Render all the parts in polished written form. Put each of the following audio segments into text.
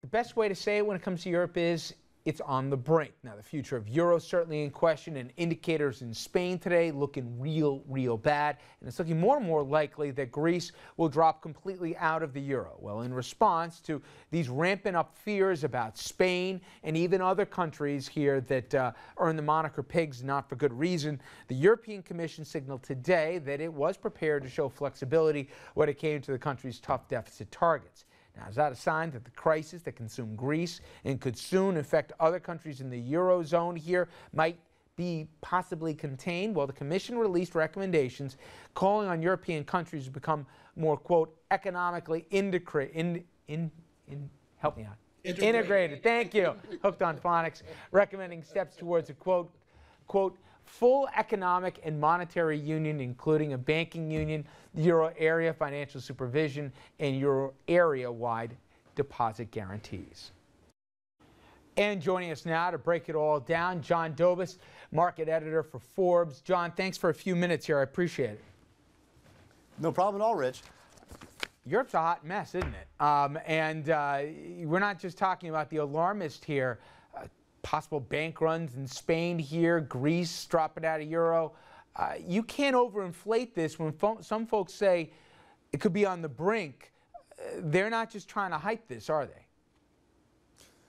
The best way to say it when it comes to Europe is it's on the brink. Now, the future of euro certainly in question, and indicators in Spain today looking real bad. And it's looking more and more likely that Greece will drop completely out of the euro. Well, in response to these rampant up fears about Spain and even other countries here that earn the moniker pigs, not for good reason, the European Commission signaled today that it was prepared to show flexibility when it came to the country's tough deficit targets. Now, is that a sign that the crisis that consumed Greece and could soon affect other countries in the Eurozone here might be possibly contained? Well, the Commission released recommendations calling on European countries to become more, quote, economically integrated. Help me out. Integrated. Thank you. Hooked on phonics. Recommending steps towards a, quote, full economic and monetary union, including a banking union, euro area financial supervision, and euro area-wide deposit guarantees. And joining us now to break it all down, John Dobis, market editor for Forbes. John, thanks for a few minutes here. I appreciate it. No problem at all, Rich. Europe's a hot mess, isn't it? We're not just talking about the alarmist here. Possible bank runs in Spain here, Greece dropping out of euro. You can't overinflate this when some folks say it could be on the brink. They're not just trying to hype this, are they?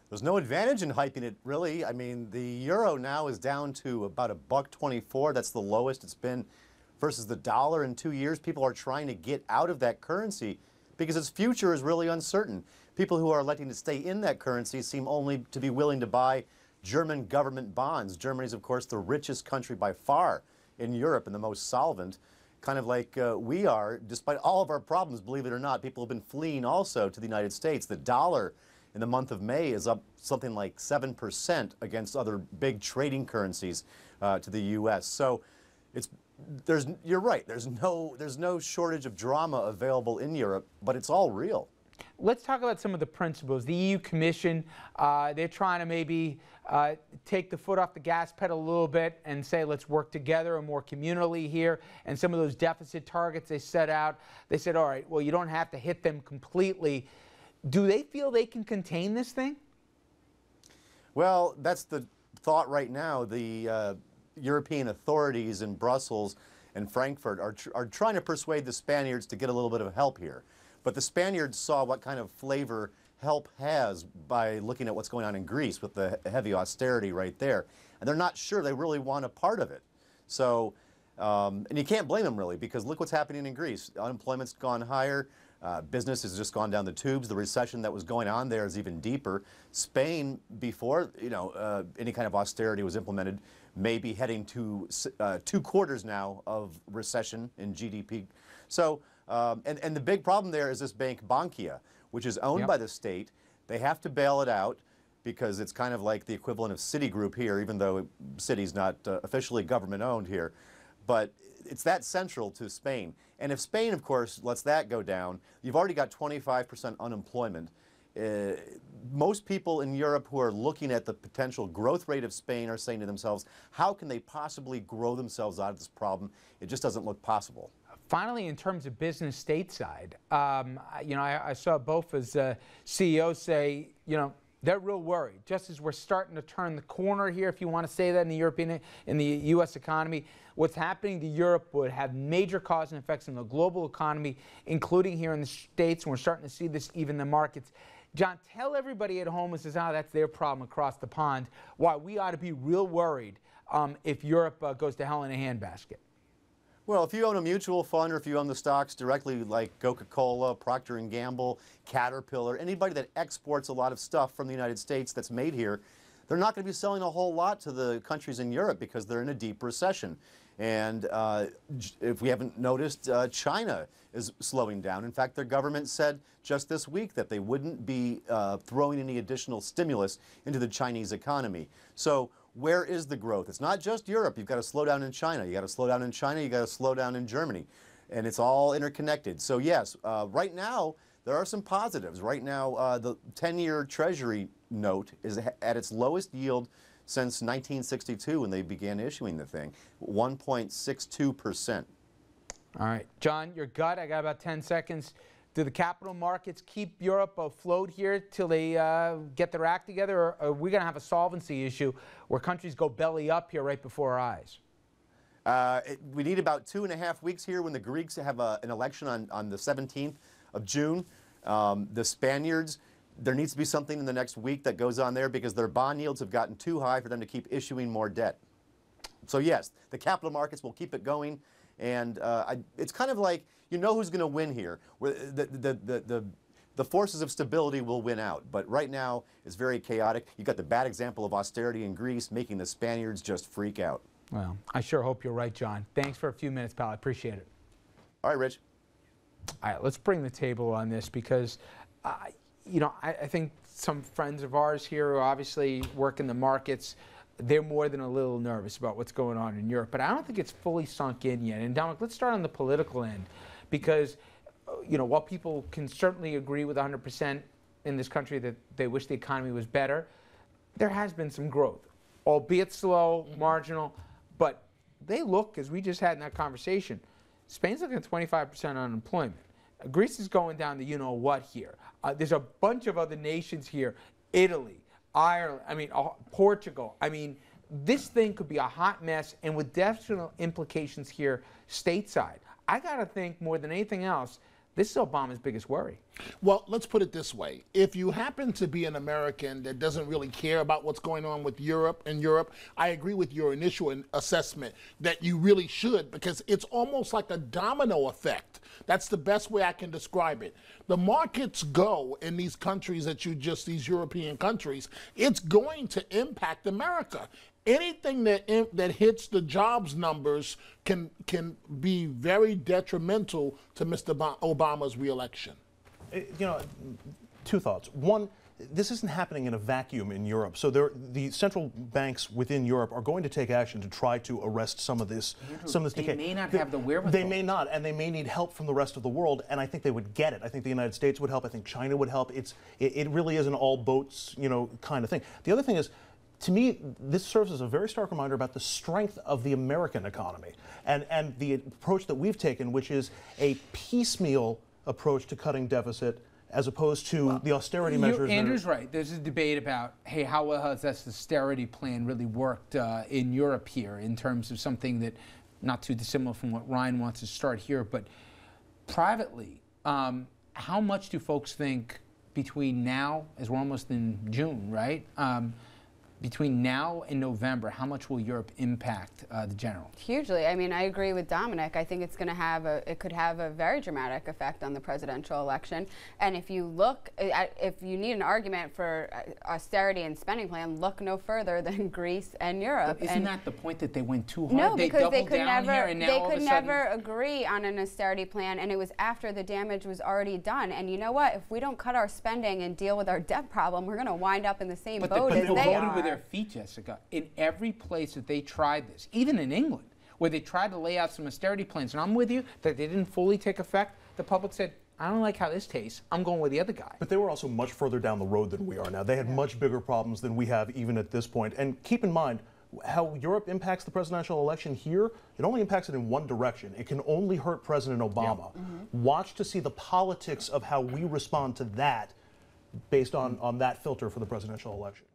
There's no advantage in hyping it, really. I mean, the euro now is down to about $1.24. That's the lowest it's been versus the dollar in 2 years. People are trying to get out of that currency because its future is really uncertain. People who are electing to stay in that currency seem only to be willing to buy German government bonds. Germany is, of course, the richest country by far in Europe and the most solvent, kind of like we are. Despite all of our problems, believe it or not, people have been fleeing also to the United States. The dollar in the month of May is up something like 7% against other big trading currencies to the U.S. So you're right. There's no shortage of drama available in Europe, but it's all real. Let's talk about some of the principles. The EU Commission, they're trying to maybe take the foot off the gas pedal a little bit and say, let's work together and more communally here. And some of those deficit targets they set out, they said, all right, well, you don't have to hit them completely. Do they feel they can contain this thing? Well, that's the thought right now. The European authorities in Brussels and Frankfurt are trying to persuade the Spaniards to get a little bit of help here. But the Spaniards saw what kind of flavor help has by looking at what's going on in Greece with the heavy austerity right there. And they're not sure they really want a part of it. So, and you can't blame them really, because look what's happening in Greece. Unemployment's gone higher. Business has just gone down the tubes. The recession that was going on there is even deeper. Spain, before any kind of austerity was implemented, may be heading to 2 quarters now of recession in GDP. So, and the big problem there is this bank Bankia, which is owned by the state. They have to bail it out because it's kind of like the equivalent of Citigroup here, even though Citi's not officially government owned here. But it's that central to Spain. And if Spain, of course, lets that go down, you've already got 25% unemployment. Most people in Europe who are looking at the potential growth rate of Spain are saying to themselves, how can they possibly grow themselves out of this problem? It just doesn't look possible. Finally, in terms of business stateside, I saw both as CEOs say, they're real worried. Just as we're starting to turn the corner here, if you want to say that in the U.S. economy, what's happening to Europe would have major cause and effects on the global economy, including here in the States, and we're starting to see this even in the markets. John, tell everybody at home who says, that's their problem across the pond, why we ought to be real worried if Europe goes to hell in a handbasket. Well, if you own a mutual fund or if you own the stocks directly like Coca-Cola, Procter & Gamble, Caterpillar, anybody that exports a lot of stuff from the United States that's made here, they're not going to be selling a whole lot to the countries in Europe because they're in a deep recession. And if we haven't noticed, China is slowing down. In fact, their government said just this week that they wouldn't be throwing any additional stimulus into the Chinese economy. So where is the growth? It's not just Europe. You've got to slow down in China. You've got to slow down in China. You've got to slow down in Germany. And it's all interconnected. So yes, right now, there are some positives. Right now, the 10-year Treasury note is at its lowest yield since 1962 when they began issuing the thing, 1.62%. All right. John, your gut, I got about 10 seconds. Do the capital markets keep Europe afloat here till they get their act together, or are we going to have a solvency issue where countries go belly up here right before our eyes? We need about 2.5 weeks here when the Greeks have an election on the 17th of June. The Spaniards, there needs to be something in the next week that goes on there because their bond yields have gotten too high for them to keep issuing more debt. So yes, the capital markets will keep it going, and it's kind of like, you know who's going to win here. Where the forces of stability will win out, but right now it's very chaotic. You've got the bad example of austerity in Greece making the Spaniards just freak out. Well, I sure hope you're right, John. Thanks for a few minutes, pal. I appreciate it. All right, Rich. All right, let's bring the table on this because, you know, I think some friends of ours here who obviously work in the markets, they're more than a little nervous about what's going on in Europe. But I don't think it's fully sunk in yet. And Dominic, let's start on the political end because, you know, while people can certainly agree with 100% in this country that they wish the economy was better, there has been some growth, albeit slow, marginal. But they look, as we just had in that conversation, Spain's looking at 25% unemployment. Greece is going down to you-know-what here. There's a bunch of other nations here, Italy, Ireland, I mean, Portugal. I mean, this thing could be a hot mess and with definite implications here stateside. I got to think more than anything else, this is Obama's biggest worry. Well, let's put it this way. If you happen to be an American that doesn't really care about what's going on with Europe, I agree with your initial assessment that you really should, because it's almost like a domino effect. That's the best way I can describe it. The markets go in these countries these European countries, it's going to impact America. Anything that hits the jobs numbers can be very detrimental to Mr. Obama's reelection. You know, two thoughts. One, this isn't happening in a vacuum in Europe. So the central banks within Europe are going to take action to try to arrest some of this decay. They may not have the wherewithal. They may not, and they may need help from the rest of the world. And I think they would get it. I think the United States would help. I think China would help. It really is an all boats, you know, kind of thing. The other thing is, to me, this serves as a very stark reminder about the strength of the American economy and the approach that we've taken, which is a piecemeal approach to cutting deficit as opposed to the austerity measures. Andrew's right. There's a debate about, hey, how well has this austerity plan really worked in Europe here in terms of something that, not too dissimilar from what Ryan wants to start here, but privately, how much do folks think between now, as we're almost in June, right? Between now and November, how much will Europe impact the general? Hugely. I mean, I agree with Dominic. I think it's going to have it could have a very dramatic effect on the presidential election. And if you look, if you need an argument for austerity and spending plan, look no further than Greece and Europe. But isn't that the point that they went too hard? No, because they could never agree on an austerity plan, and it was after the damage was already done. And you know what? If we don't cut our spending and deal with our debt problem, we're going to wind up in the same boat as they are. Their feet, Jessica, in every place that they tried this, even in England, where they tried to lay out some austerity plans, and I'm with you that they didn't fully take effect, the public said, I don't like how this tastes. I'm going with the other guy. But they were also much further down the road than we are now. They had much bigger problems than we have even at this point. And keep in mind, how Europe impacts the presidential election here, it only impacts it in one direction. It can only hurt President Obama. Yeah. Watch to see the politics of how we respond to that based on that filter for the presidential election.